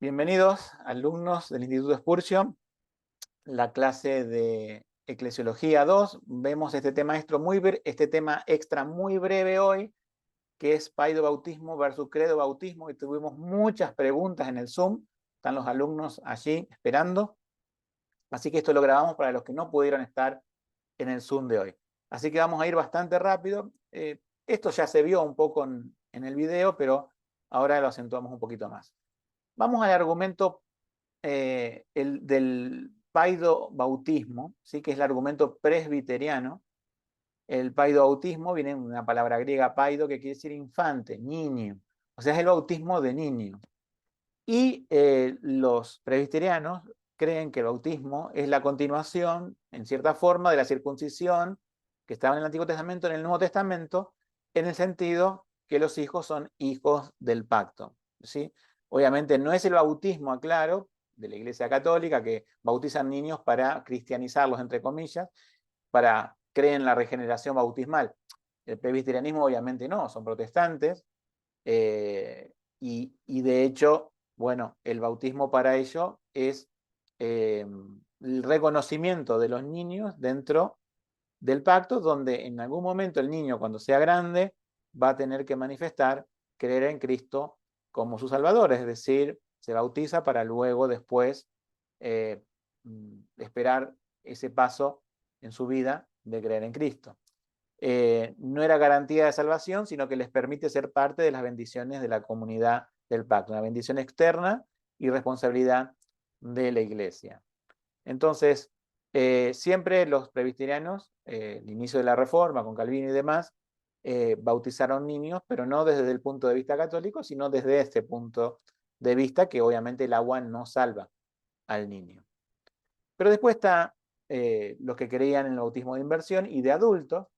Bienvenidos, alumnos del Instituto Spurgeon, la clase de Eclesiología 2. Vemos este tema extra muy breve hoy, que es Paido Bautismo versus Credo Bautismo, y tuvimos muchas preguntas en el Zoom. Están los alumnos allí esperando. Así que esto lo grabamos para los que no pudieron estar en el Zoom de hoy. Así que vamos a ir bastante rápido. Esto ya se vio un poco en el video, pero ahora lo acentuamos un poquito más. Vamos al argumento del paido bautismo, ¿sí? Que es el argumento presbiteriano. El paido bautismo viene de una palabra griega paido que quiere decir infante, niño. O sea, es el bautismo de niño. Y los presbiterianos creen que el bautismo es la continuación, en cierta forma, de la circuncisión que estaba en el Antiguo Testamento, en el Nuevo Testamento, en el sentido que los hijos son hijos del pacto, ¿sí? Obviamente no es el bautismo, aclaro, de la Iglesia Católica, que bautizan niños para cristianizarlos, entre comillas, para creer en la regeneración bautismal. El presbiterianismo obviamente no, son protestantes, y de hecho, bueno, el bautismo para ello es el reconocimiento de los niños dentro del pacto, donde en algún momento el niño, cuando sea grande, va a tener que manifestar creer en Cristo como su Salvador, es decir, se bautiza para luego después eh, esperar ese paso en su vida de creer en Cristo. No era garantía de salvación, sino que les permite ser parte de las bendiciones de la comunidad del pacto, una bendición externa y responsabilidad de la iglesia. Entonces, siempre los presbiterianos, el inicio de la Reforma, con Calvino y demás, bautizaron niños, pero no desde el punto de vista católico, sino desde este punto de vista que obviamente el agua no salva al niño. Pero después está los que creían en el bautismo de inversión y de adultos,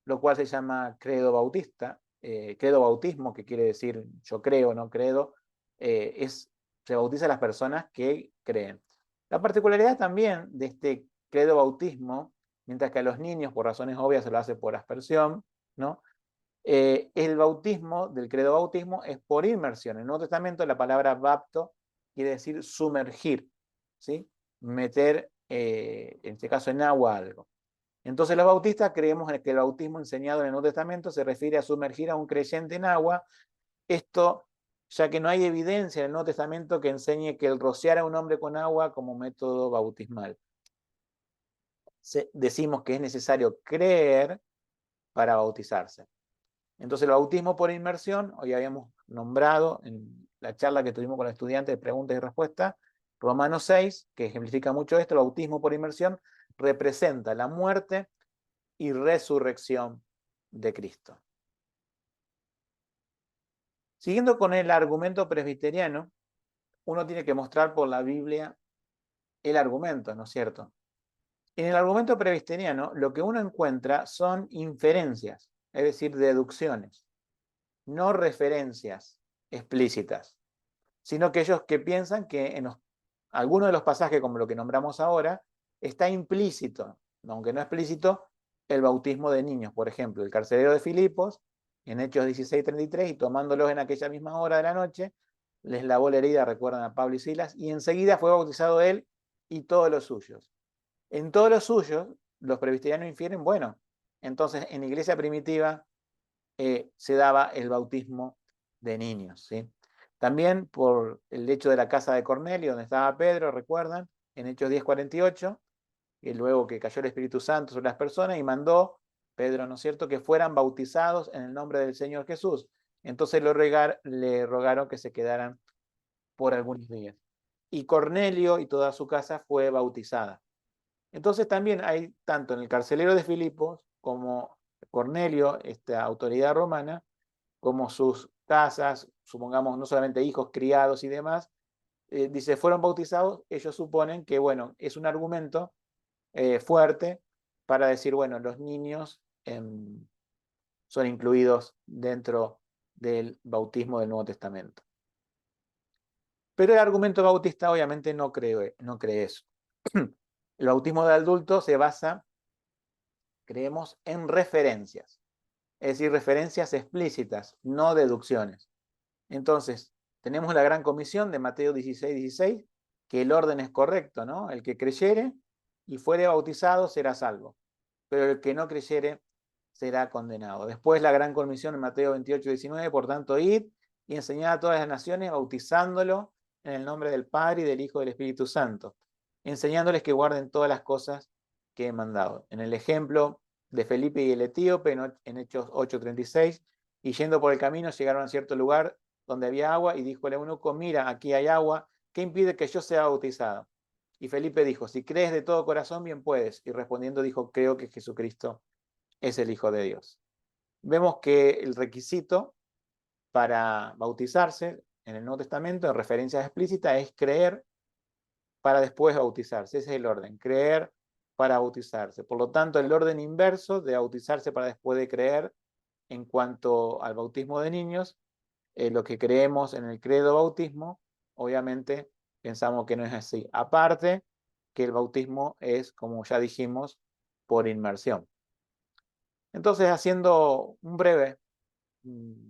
lo cual se llama credo bautista, credo bautismo, que quiere decir yo creo, no credo, se bautiza a las personas que creen. La particularidad también de este credo bautismo, mientras que a los niños, por razones obvias, se lo hace por aspersión, ¿no? El bautismo del credo bautismo es por inmersión. En el Nuevo Testamento la palabra bapto quiere decir sumergir, ¿sí? Meter, en este caso en agua, algo. Entonces los bautistas creemos que el bautismo enseñado en el Nuevo Testamento se refiere a sumergir a un creyente en agua. Esto ya que no hay evidencia en el Nuevo Testamento que enseñe que el rociar a un hombre con agua como método bautismal. Decimos que es necesario creer para bautizarse. Entonces el bautismo por inmersión, hoy habíamos nombrado en la charla que tuvimos con los estudiantes de preguntas y respuestas, Romanos 6, que ejemplifica mucho esto, el bautismo por inmersión representa la muerte y resurrección de Cristo. Siguiendo con el argumento presbiteriano, uno tiene que mostrar por la Biblia el argumento, ¿no es cierto? En el argumento presbiteriano lo que uno encuentra son inferencias, es decir, deducciones, no referencias explícitas, sino que ellos que piensan que en algunos de los pasajes, como lo que nombramos ahora, está implícito, aunque no explícito, el bautismo de niños. Por ejemplo, el carcelero de Filipos, en Hechos 16:33, y tomándolos en aquella misma hora de la noche, les lavó la herida, recuerdan a Pablo y Silas, y enseguida fue bautizado él y todos los suyos. En todos los suyos, los presbiterianos infieren, bueno, entonces en la iglesia primitiva se daba el bautismo de niños, ¿sí? También por el hecho de la casa de Cornelio, donde estaba Pedro, recuerdan, en Hechos 10:48, y luego que cayó el Espíritu Santo sobre las personas y mandó Pedro, ¿no es cierto?, que fueran bautizados en el nombre del Señor Jesús. Entonces le rogaron que se quedaran por algunos días. Y Cornelio y toda su casa fue bautizada. Entonces también hay, tanto en el carcelero de Filipos como Cornelio, esta autoridad romana, como sus casas, supongamos no solamente hijos, criados y demás, dice, fueron bautizados, ellos suponen que, bueno, es un argumento fuerte para decir, bueno, los niños son incluidos dentro del bautismo del Nuevo Testamento. Pero el argumento bautista obviamente no cree eso. El bautismo de adultos se basa, creemos, en referencias, es decir, referencias explícitas, no deducciones. Entonces, Tenemos la gran comisión de Mateo 16:16, que el orden es correcto, ¿no? El que creyere y fuere bautizado será salvo, pero el que no creyere será condenado. Después la gran comisión en Mateo 28:19, por tanto, id y enseñad a todas las naciones, bautizándolo en el nombre del Padre y del Hijo y del Espíritu Santo, enseñándoles que guarden todas las cosas que he mandado. En el ejemplo de Felipe y el etíope, en Hechos 8:36, y yendo por el camino llegaron a cierto lugar donde había agua, y dijo el eunuco, mira, aquí hay agua, ¿qué impide que yo sea bautizado? Y Felipe dijo, si crees de todo corazón, bien puedes. Y respondiendo dijo, creo que Jesucristo es el Hijo de Dios. Vemos que el requisito para bautizarse en el Nuevo Testamento, en referencias explícitas, es creer para después bautizarse. Ese es el orden, creer para bautizarse. Por lo tanto, el orden inverso de bautizarse para después de creer en cuanto al bautismo de niños, lo que creemos en el credo bautismo, obviamente pensamos que no es así. Aparte, que el bautismo es, como ya dijimos, por inmersión. Entonces, haciendo un breve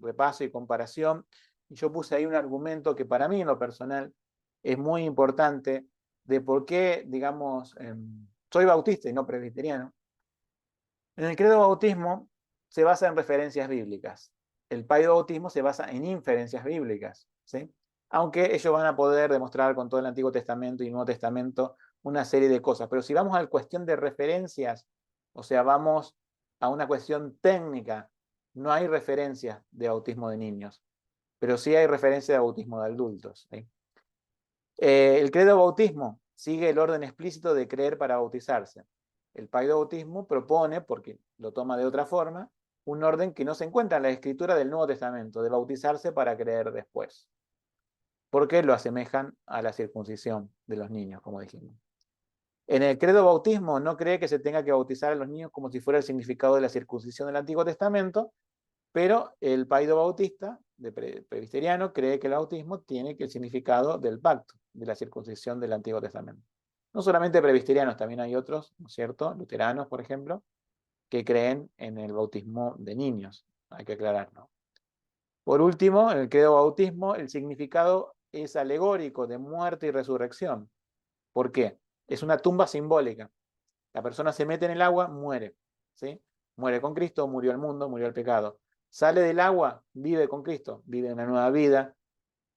repaso y comparación, yo puse ahí un argumento que para mí en lo personal es muy importante de por qué, digamos, soy bautista y no presbiteriano. En el credo bautismo se basa en referencias bíblicas. El paido bautismo se basa en inferencias bíblicas, ¿sí? Aunque ellos van a poder demostrar con todo el Antiguo Testamento y Nuevo Testamento una serie de cosas. Pero si vamos a la cuestión de referencias, o sea, vamos a una cuestión técnica, no hay referencias de bautismo de niños, pero sí hay referencia de bautismo de adultos, ¿sí? El credo bautismo sigue el orden explícito de creer para bautizarse. El paido bautismo propone, porque lo toma de otra forma, un orden que no se encuentra en la escritura del Nuevo Testamento, de bautizarse para creer después. Porque lo asemejan a la circuncisión de los niños, como dijimos. En el credo bautismo no cree que se tenga que bautizar a los niños como si fuera el significado de la circuncisión del Antiguo Testamento, pero el paido bautista, de presbiteriano, cree que el bautismo tiene el significado del pacto, de la circuncisión del Antiguo Testamento. No solamente presbiterianos, también hay otros, ¿no es cierto? Luteranos, por ejemplo, que creen en el bautismo de niños. Hay que aclarar, ¿no? Por último, en el credo bautismo, el significado es alegórico de muerte y resurrección. ¿Por qué? Es una tumba simbólica. La persona se mete en el agua, muere, ¿sí? Muere con Cristo, murió el mundo, murió el pecado. Sale del agua, vive con Cristo, vive una nueva vida,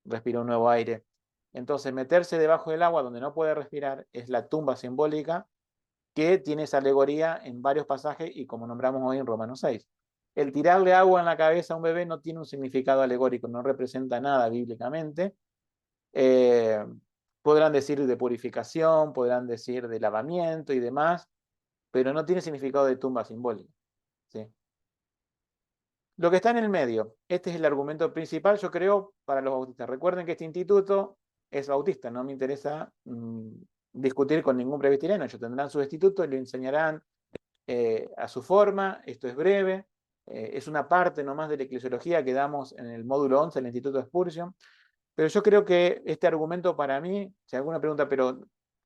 respira un nuevo aire. Entonces, meterse debajo del agua donde no puede respirar es la tumba simbólica que tiene esa alegoría en varios pasajes y como nombramos hoy en Romanos 6. El tirarle agua en la cabeza a un bebé no tiene un significado alegórico, no representa nada bíblicamente. Eh, Podrán decir de purificación, podrán decir de lavamiento y demás, pero no tiene significado de tumba simbólica, ¿sí? Lo que está en el medio, este es el argumento principal, yo creo, para los bautistas. Recuerden que este instituto es bautista, no me interesa discutir con ningún presbiteriano, ellos tendrán su instituto y lo enseñarán a su forma, esto es breve, es una parte nomás de la eclesiología que damos en el módulo 11 del Instituto de Spurgeon, pero yo creo que este argumento para mí, si alguna pregunta, pero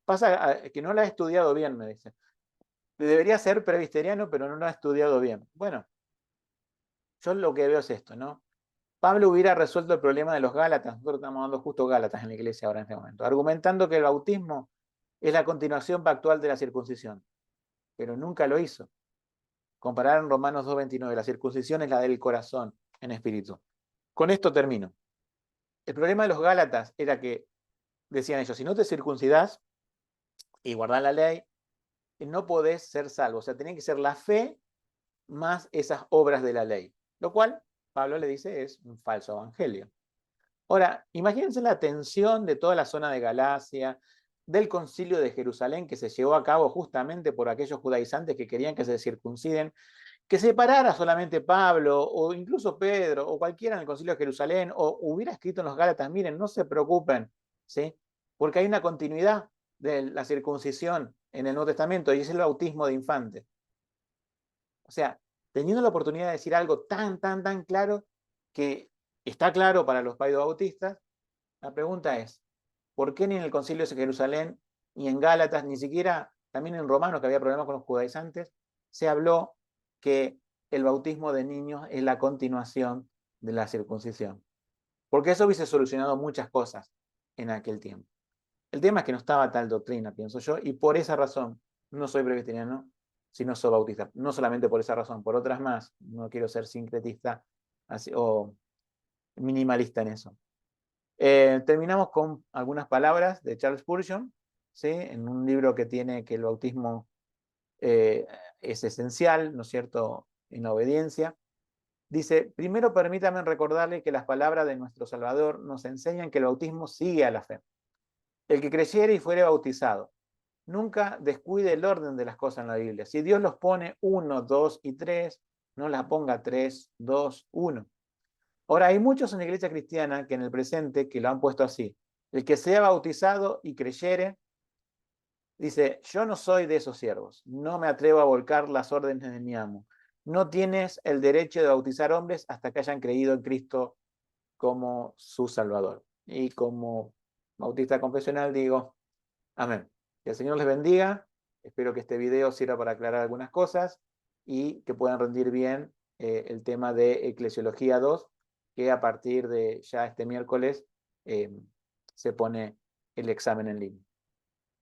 pasa que no lo ha estudiado bien, me dice. Debería ser presbiteriano, pero no lo ha estudiado bien. Bueno, yo lo que veo es esto, ¿no? Pablo hubiera resuelto el problema de los Gálatas, nosotros estamos dando justo Gálatas en la iglesia ahora en este momento, argumentando que el bautismo es la continuación pactual de la circuncisión, pero nunca lo hizo. Comparar en Romanos 2:29, la circuncisión es la del corazón en espíritu. Con esto termino. El problema de los Gálatas era que, decían ellos, si no te circuncidás y guardás la ley, no podés ser salvo. O sea, tenía que ser la fe más esas obras de la ley. Lo cual, Pablo le dice, es un falso evangelio. Ahora, imagínense la tensión de toda la zona de Galacia, del concilio de Jerusalén que se llevó a cabo justamente por aquellos judaizantes que querían que se circunciden, que se parara solamente Pablo o incluso Pedro o cualquiera en el concilio de Jerusalén o hubiera escrito en los Gálatas, miren, no se preocupen, ¿sí? Porque hay una continuidad de la circuncisión en el Nuevo Testamento y es el bautismo de infante. O sea, teniendo la oportunidad de decir algo tan claro que está claro para los paidobautistas, la pregunta es, ¿por qué ni en el concilio de Jerusalén, ni en Gálatas, ni siquiera también en Romanos, que había problemas con los judaizantes, se habló que el bautismo de niños es la continuación de la circuncisión? porque eso hubiese solucionado muchas cosas en aquel tiempo. El tema es que no estaba tal doctrina, pienso yo, y por esa razón no soy presbiteriano, sino soy bautista. No solamente por esa razón, por otras más. No quiero ser sincretista así, o minimalista en eso. Terminamos con algunas palabras de Charles Spurgeon, ¿sí? En un libro que tiene que el bautismo es esencial, ¿no es cierto?, en la obediencia. Dice, primero permítame recordarle que las palabras de nuestro Salvador nos enseñan que el bautismo sigue a la fe. El que creyere y fuere bautizado. Nunca descuide el orden de las cosas en la Biblia. Si Dios los pone 1, 2 y 3, no las ponga 3, 2, 1. Ahora, hay muchos en la iglesia cristiana que en el presente que lo han puesto así. El que sea bautizado y creyere, dice, yo no soy de esos siervos, no me atrevo a volcar las órdenes de mi amo. No tienes el derecho de bautizar hombres hasta que hayan creído en Cristo como su Salvador. Y como bautista confesional digo, amén. Que el Señor les bendiga. Espero que este video sirva para aclarar algunas cosas y que puedan rendir bien el tema de Eclesiología 2, que a partir de ya este miércoles se pone el examen en línea.